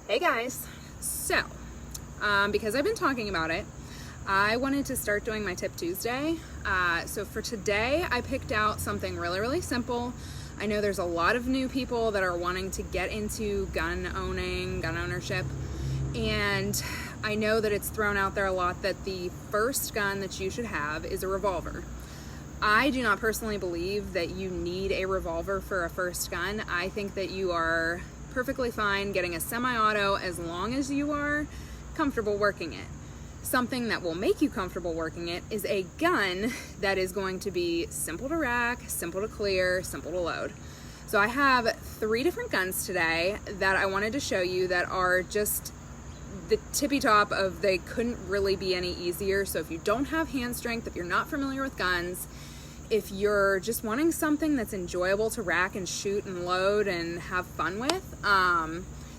Hey guys, so because I've been talking about it, I wanted to start doing my Tip Tuesday. So for today, I picked out something really simple. I know there's a lot of new people that are wanting to get into gun ownership, and I know that it's thrown out there a lot that the first gun that you should have is a revolver. I do not personally believe that you need a revolver for a first gun. I think that you are perfectly fine getting a semi-auto as long as you are comfortable working it. Something that will make you comfortable working it is a gun that is going to be simple to rack, simple to clear, simple to load. So I have 3 different guns today that I wanted to show you that are just the tippy top of they couldn't really be any easier. So if you don't have hand strength, if you're not familiar with guns, if you're just wanting something that's enjoyable to rack and shoot and load and have fun with,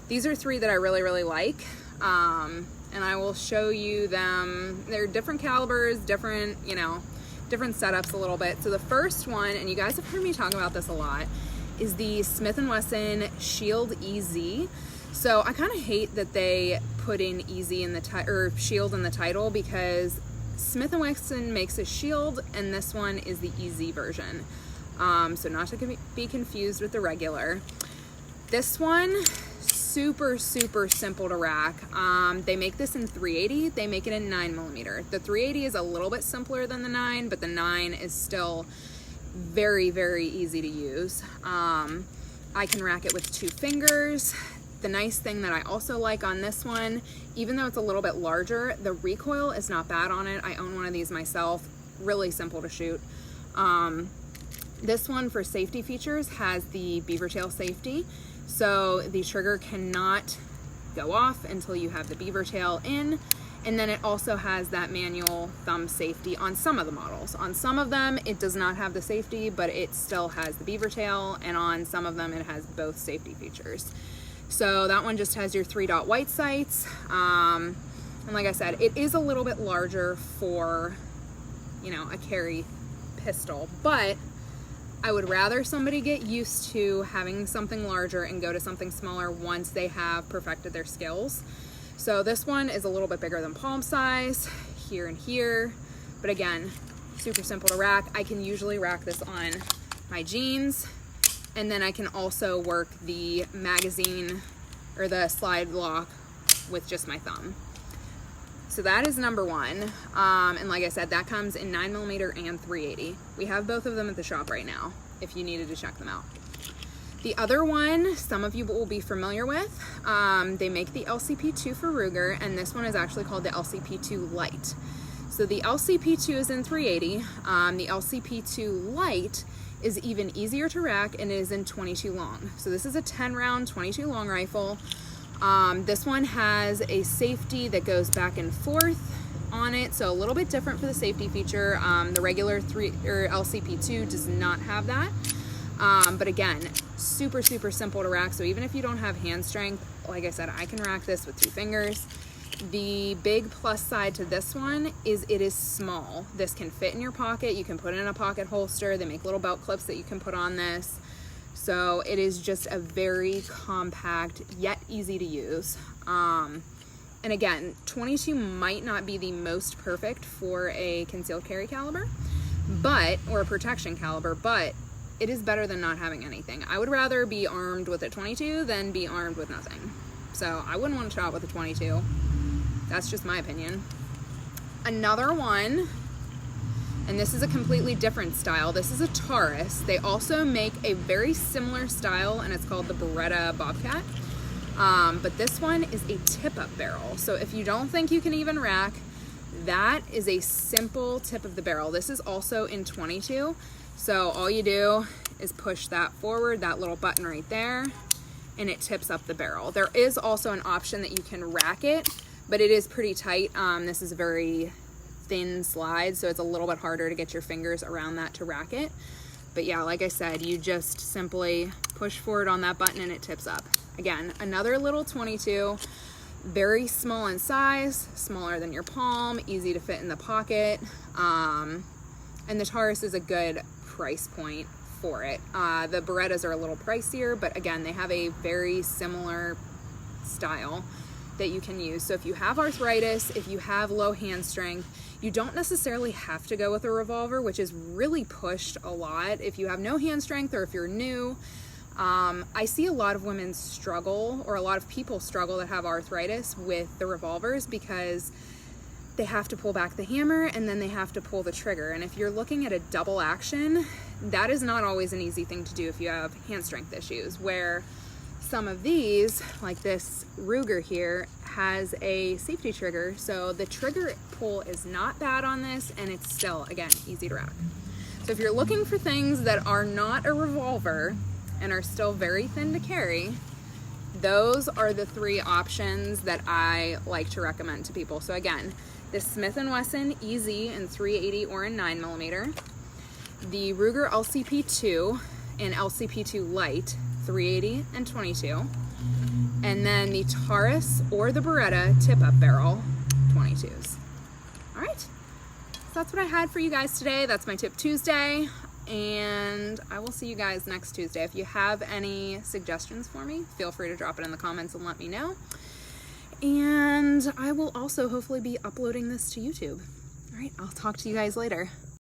these are 3 that I really like. And I will show you them. They're different calibers, different setups a little bit. So the first one, and you guys have heard me talk about this a lot, is the Smith & Wesson Shield EZ. So I kind of hate that they put in EZ in the Shield in the title, because Smith & Wesson makes a Shield and this one is the EZ version. So not to be confused with the regular. This one, super simple to rack. They make this in 380. They make it in 9mm. The 380 is a little bit simpler than the 9, but the 9 is still very easy to use. I can rack it with 2 fingers. The nice thing that I also like on this one, even though it's a little bit larger, the recoil is not bad on it. I own one of these myself. Really simple to shoot. This one, for safety features, has the beaver tail safety. So the trigger cannot go off until you have the beaver tail in. And then it also has that manual thumb safety on some of the models. On some of them, it does not have the safety, but it still has the beaver tail. And on some of them, it has both safety features. So that one just has your 3-dot white sights. And like I said, it is a little bit larger for, a carry pistol, but I would rather somebody get used to having something larger and go to something smaller once they have perfected their skills. So this one is a little bit bigger than palm size, here and here, but again, super simple to rack. I can usually rack this on my jeans, and then I can also work the magazine or the slide lock with just my thumb. So that is number 1. And like I said, that comes in 9mm and 380. We have both of them at the shop right now, if you needed to check them out. The other one, some of you will be familiar with. They make the LCP2 for Ruger, and this one is actually called the LCP2 Lite. So the LCP2 is in 380. The LCP2 Lite is even easier to rack, and it is in 22 long. So this is a 10-round 22 long rifle. This one has a safety that goes back and forth on it, so a little bit different for the safety feature. The regular LCP2 does not have that. But again, super simple to rack. So even if you don't have hand strength, like I said, I can rack this with 2 fingers. The big plus side to this one is it is small. This can fit in your pocket. You can put it in a pocket holster. They make little belt clips that you can put on this. So it is just a very compact yet easy to use. And again, 22 might not be the most perfect for a concealed carry caliber, or a protection caliber, but it is better than not having anything. I would rather be armed with a 22 than be armed with nothing. So I wouldn't want to shot with a 22. That's just my opinion. Another one, and this is a completely different style. This is a Taurus. They also make a very similar style, and it's called the Beretta Bobcat. But this one is a tip-up barrel. So if you don't think you can even rack, that is a simple tip of the barrel. This is also in 22. So all you do is push that forward, that little button right there, and it tips up the barrel. There is also an option that you can rack it, but it is pretty tight. This is a very thin slide, so it's a little bit harder to get your fingers around that to rack it. But yeah, like I said, you just simply push forward on that button and it tips up. Again, another little 22, very small in size, smaller than your palm, easy to fit in the pocket. And the Taurus is a good price point for it. The Berettas are a little pricier, but again, they have a very similar style that you can use. So if you have arthritis, if you have low hand strength, you don't necessarily have to go with a revolver, which is really pushed a lot if you have no hand strength or if you're new. I see a lot of women struggle, or a lot of people struggle that have arthritis with the revolvers, because they have to pull back the hammer and then they have to pull the trigger. And if you're looking at a double action, that is not always an easy thing to do if you have hand strength issues, where some of these, like this Ruger here, has a safety trigger. So the trigger pull is not bad on this, and it's still, again, easy to rack. So if you're looking for things that are not a revolver and are still very thin to carry, those are the 3 options that I like to recommend to people. So again, the Smith & Wesson EZ in 380 or in 9mm, the Ruger LCP2 and LCP2 Lite 380 and 22, and then the Taurus or the Beretta tip-up barrel 22s. All right, so that's what I had for you guys today. That's my Tip Tuesday, and I will see you guys next Tuesday. If you have any suggestions for me, feel free to drop it in the comments and let me know. And I will also hopefully be uploading this to YouTube. All right, I'll talk to you guys later.